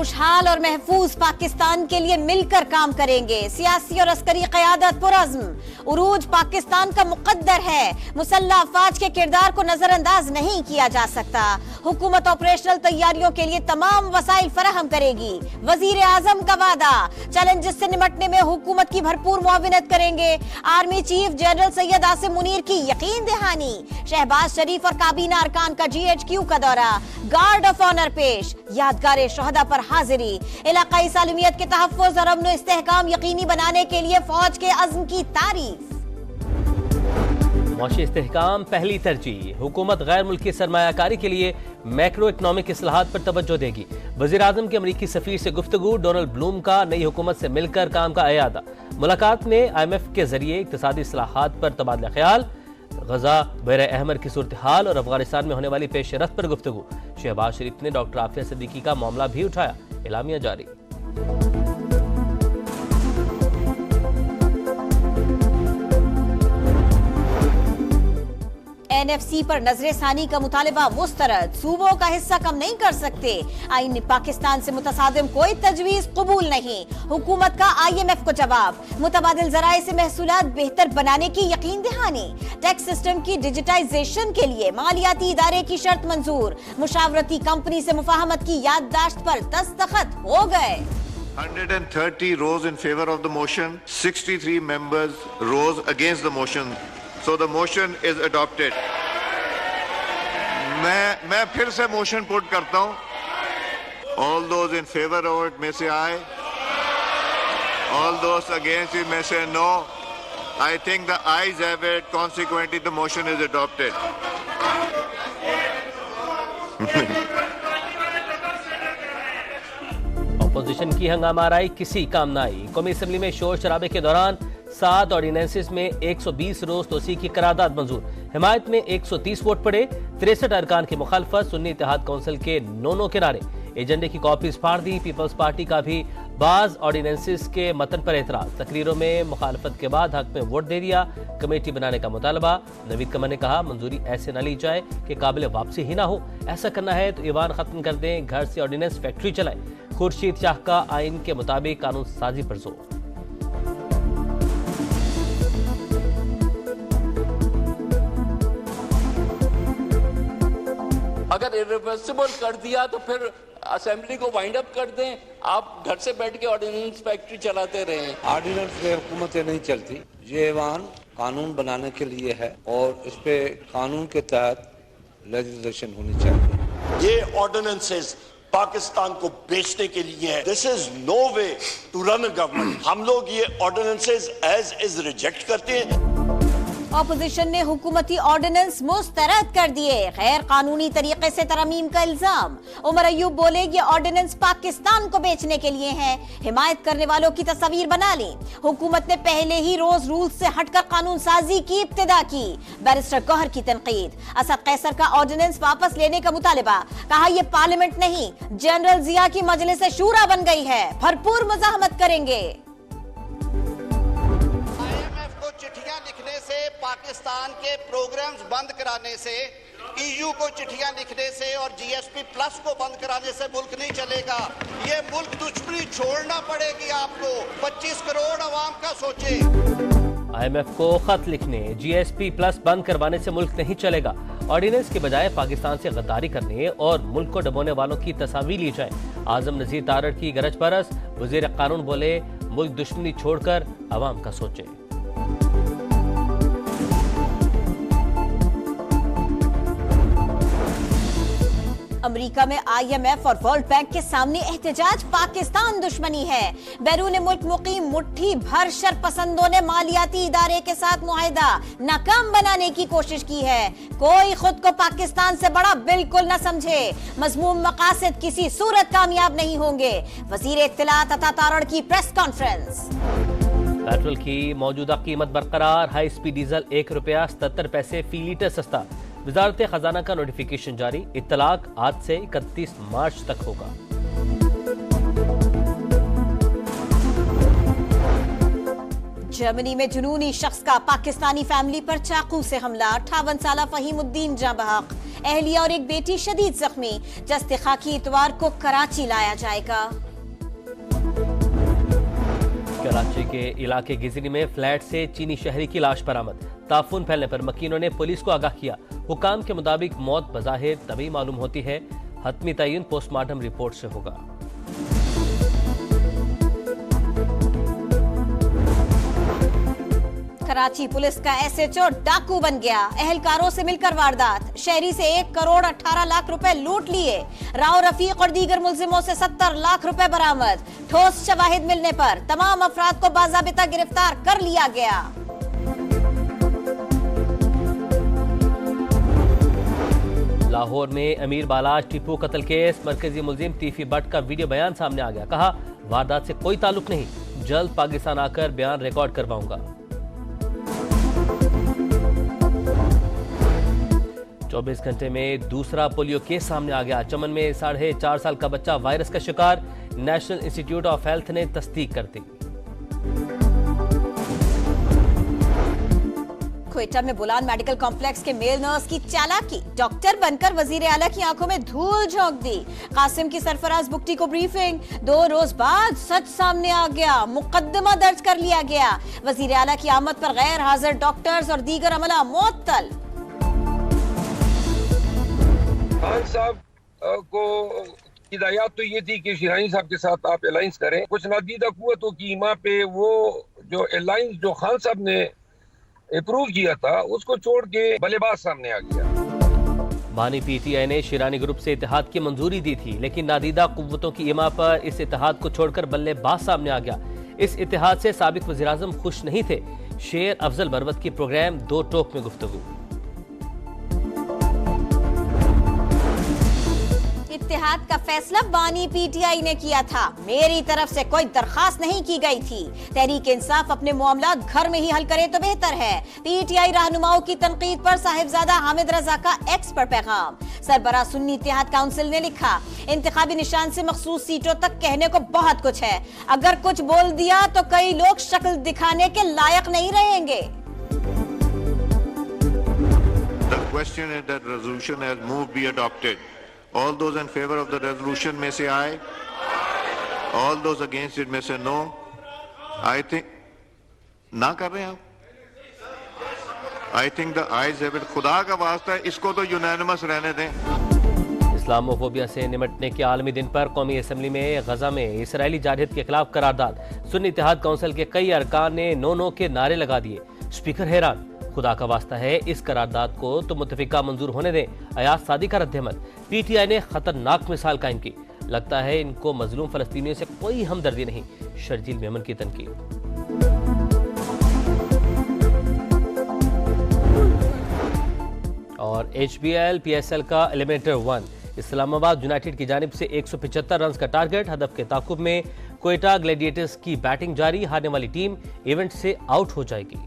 खुशहाल और महफूज पाकिस्तान के लिए मिलकर काम करेंगे। सियासी और अस्करी क़यादत पुरज़्म। उरूज पाकिस्तान का मुक़द्दर है। मुसल्लह अफ़वाज के किरदार को नजरअंदाज नहीं किया जा सकता। हुकूमत ऑपरेशनल तैयारियों के लिए तमाम वसाइल फराहम करेगी। वजीर आज़म का वादा। चैलेंजेस से निपटने में हुकूमत की भरपूर मुआविनत करेंगे। Army chief general Syed Asim Munir की यकीन दहानी। शहबाज शरीफ और काबीना अरकान का GHQ का दौरा। गार्ड ऑफ ऑनर पेश। यादगार शहदा पर हाजिरी। इलाकाई सालमियत के तहफ़्फ़ुज़ और अमन इस्तेहकाम यकीनी बनाने के लिए फौज के अज़्म की तारीफ। मौशी इस्तेहकाम पहली तरजीह। हुकूमत गैर मुल्की सरमायाकारी के लिए मैक्रो इकनॉमिक इस्लाहात पर तवज्जो देगी। वज़ीर आज़म के अमरीकी सफ़ीर से गुफ्तगू। डोनाल्ड ब्लूम का नई हुकूमत से मिलकर काम का इरादा। मुलाकात में IMF के जरिए इक़्तिसादी इस्लाहात पर तबादला ख्याल। गजा बहर अहमर की सूरत हाल और अफगानिस्तान में होने वाली पेशरफ्त पर गुफ्तगू। शहबाज शरीफ ने डॉक्टर आफिया सिद्दीकी का मामला भी उठाया। एलामिया जारी। NFC पर नजरसानी का मुतालबा मुस्तरद। सूबों का हिस्सा कम नहीं कर सकते। आईन पाकिस्तान से मुतसादिम कोई तजवीज कबूल नहीं। हुकूमत का IMF को जवाब। मुतबादिल जराए से महसूलात बेहतर बनाने की यकीन दहानी। टैक्स सिस्टम की डिजिटाइजेशन के लिए मालियाती इदारे की शर्त मंजूर। मुशावरती कंपनी से मुफाहमत की याददाश्त पर दस्तखत हो गए। 130 rose in favor of the motion, 63 members rose against the motion. So the motion is adopted. मैं फिर से मोशन पुट करता हूं। All those in favor of it may say aye. All those against it may say no. I think the ayes have it. Consequently, the motion is adopted. Opposition की हंगामाराई किसी काम न आई। कौमी असम्बली में शोर शराबे के दौरान 7 ऑर्डिनेंसेस में 120 रोज तोसी की करारदाद मंजूर। हिमायत में 130 वोट पड़े। 63 अरकान की मुखालफत। सुन्नी इत्तेहाद काउंसिल के नो किनारे। एजेंडे की कॉपीज फाड़ दी। पीपल्स पार्टी का भी बाज ऑर्डिनेंसेस के मतन पर एतराज। तकरीरों में मुखालफत के बाद हक में वोट दे दिया। कमेटी बनाने का मुतालबा। नवीद कमर ने कहा मंजूरी ऐसे न ली जाए कि काबिल वापसी ही ना हो। ऐसा करना है तो ईवान खत्म कर दें, घर से ऑर्डिनेंस फैक्ट्री चलाए। खुर्शीद शाह का आइन के मुताबिक कानून साजी पर जोर। अगर इरिवर्सिबल कर दिया तो फिर असेंबली को वाइंड अप कर दें। आप घर से बैठ के ऑर्डिनेंस फैक्ट्री चलाते रहें। ऑर्डिनेंस पे हुकूमतें नहीं चलती। ये ऐवान कानून बनाने के लिए है और इस पे कानून के तहत लेजिस्लेशन होनी चाहिए। ये ऑर्डिनेंसेस पाकिस्तान को बेचने के लिए है। This is no way to run a government. हम लोग ये ऑर्डिनेंसेस एज इज रिजेक्ट करते हैं। ऑपोजिशन ने हुकूमती ऑर्डिनेंस मुस्तरद कर दिए। गैर कानूनी तरीके से तरमीम का इल्जाम। उमर अयूब बोले ये ऑर्डिनेंस पाकिस्तान को बेचने के लिए है। हिमायत करने वालों की तस्वीर बना ली। हुकूमत ने पहले ही रोज रूल्स से हटकर कानून साजी की इब्तिदा की। बैरिस्टर गौहर की तनकीद। असद कैसर का ऑर्डिनेंस वापस लेने का मुतालबा। कहा यह पार्लियामेंट नहीं जनरल जिया की मजलिस शूरा बन गई है। भरपूर मुजाहमत करेंगे। चिट्ठियां लिखने से, पाकिस्तान के प्रोग्राम्स बंद कराने से, EU को चिट्ठियां लिखने से और GSP प्लस को बंद कराने से मुल्क नहीं चलेगा। ये मुल्क दुश्मनी छोड़ना पड़ेगी आपको। 25 करोड़ अवाम का सोचे। IMF को खत लिखने, GSP प्लस बंद करवाने से मुल्क नहीं चलेगा। ऑर्डिनेंस के बजाय पाकिस्तान से गद्दारी करने और मुल्क को डबोने वालों की तस्वीर ली जाए। आजम नजीर तारड़ की गरज परस। वजीर कानून बोले मुल्क दुश्मनी छोड़कर अवाम का सोचे। अमेरिका में IMF और वर्ल्ड बैंक के सामने एहतजाज। पाकिस्तान दुश्मनी है। बैरून मुल्क मुकीम मुट्ठी भर शरपसंदों ने मालियाती इदारे के साथ मुआहिदा नाकाम बनाने की कोशिश की है। कोई खुद को पाकिस्तान से बड़ा बिल्कुल न समझे। मजमूम मकासद किसी सूरत कामयाब नहीं होंगे। वजीर इत्तलात अता तारड़ की प्रेस कॉन्फ्रेंस। पेट्रोल की मौजूदा कीमत बरकरार। हाई स्पीड डीजल ₹1.77 फी लीटर सस्ता। वजारत खजाना का नोटिफिकेशन जारी। इत्तलाक आज से 31 मार्च तक होगा। जर्मनी में जुनूनी शख्स का पाकिस्तानी फैमिली पर चाकू से हमला। 58 साला फहीमुद्दीन जाँ बहक, अहलिया और एक बेटी शदीद जख्मी। जस्ते खाकी इतवार को कराची लाया जाएगा। कराची के इलाके गिजनी में फ्लैट से चीनी शहरी की लाश बरामद। ताफून फैलने पर मकीनों ने पुलिस को आगाह किया। हुकाम के मुताबिक मौत बज़ाहिर तभी मालूम होती है, हतमी तयन पोस्टमार्टम रिपोर्ट से होगा। कराची पुलिस का एसएचओ डाकू बन गया। अहलकारों से मिलकर वारदात, शहरी से 1 करोड़ 18 लाख रुपए लूट लिए। राव रफीक और दीगर मुलजिमों से 70 लाख रुपए बरामद। ठोस शवाहिद मिलने पर तमाम अफराद को बाज़ाबिता गिरफ्तार कर लिया गया। लाहौर में अमीर बालाज टीपू कत्ल केस, मरकजी मुलजिम तीफी भट्ट का वीडियो बयान सामने आ गया। कहा, वारदात से कोई ताल्लुक नहीं, जल्द पाकिस्तान आकर बयान रिकॉर्ड करवाऊंगा। 24 घंटे में दूसरा पोलियो केस सामने आ गया। चमन में 4.5 साल का बच्चा वायरस का शिकार, नेशनल इंस्टीट्यूट ऑफ हेल्थ ने तस्दीक कर दी। क्वेटा में बुलान मेडिकल कॉम्प्लेक्स के मेल नर्स की चालाकी, डॉक्टर बनकर वजीर आला की आंखों में धूल झोंक दी। कासिम की सरफराज बुगटी को ब्रीफिंग, 2 रोज बाद सच सामने आ गया, मुकदमा दर्ज कर लिया गया। वजीर आला की आमद पर गैर हाजिर डॉक्टर्स और दीगर अमला मुअत्तल। खान साहब को हिदायत तो ये थी कि शिरानी साहब के साथ आप अलायंस करें। कुछ नादीदा कुव्वतों की ईमा पे वो जो अलायंस जो खान साहब ने अप्रूव किया था उसको छोड़ के बल्लेबाज सामने आ गया। बानी पीटीआई ने शिरानी ग्रुप से इत्तेहाद की मंजूरी दी थी, लेकिन नादीदा कुव्वतों की ईमा पर इस इत्तेहाद को छोड़कर बल्लेबाज सामने आ गया। इस इत्तेहाद से साबिक वज़ीर-ए-आज़म खुश नहीं थे। शेर अफजल बरवत की प्रोग्राम 2 टोक में गुफ्तगू। इत्तेहाद का फैसला बानी पीटीआई ने किया था, मेरी तरफ से कोई दरखास्त नहीं की गई थी। तहरीक इंसाफ अपने मामला घर में ही हल करे तो बेहतर है। पीटीआई रहनुमाओं की तनकीद पर साहिबजादा हामिद रजा का एक्स पर पैगाम। सरबराह सुन्नी इत्तेहाद काउंसिल ने लिखा, इंतखाबी निशान से मखसूस सीटों तक कहने को बहुत कुछ है, अगर कुछ बोल दिया तो कई लोग शक्ल दिखाने के लायक नहीं रहेंगे। The question is that resolution has moved be adopted. All those in favor of the resolution may say aye. All those against it may say no. I think ना कर रहे हैं आप। I think the ayes have it. खुदा का वास्ता है, इसको तो यूनानिमस रहने दें। इस्लामोफोबिया से निमटने के आलमी दिन पर कौमी असम्बली में गजा में इसराइली जारहियत के खिलाफ करारदाद। सुन्नी इत्तेहाद काउंसिल के कई अरकान ने नो के नारे लगा दिए। स्पीकर हैरान, खुदा का वास्ता है इस करारदाद को तो मुत्तफिका मंजूर होने दें। अयाज सादी का रद्द-ए-अमल। पीटीआई ने खतरनाक मिसाल कायम की, लगता है इनको मजलूम फलस्तीनियों से कोई हमदर्दी नहीं। शर्जील मेमन की तनकीद। और HBL PSL का एलिमिनेटर 1, इस्लामाबाद यूनाइटेड की जानिब से 175 रन का टारगेट। हदफ के ताकुब में क्वेटा ग्लैडिएटर्स की बैटिंग जारी। हारने वाली टीम इवेंट से आउट हो जाएगी।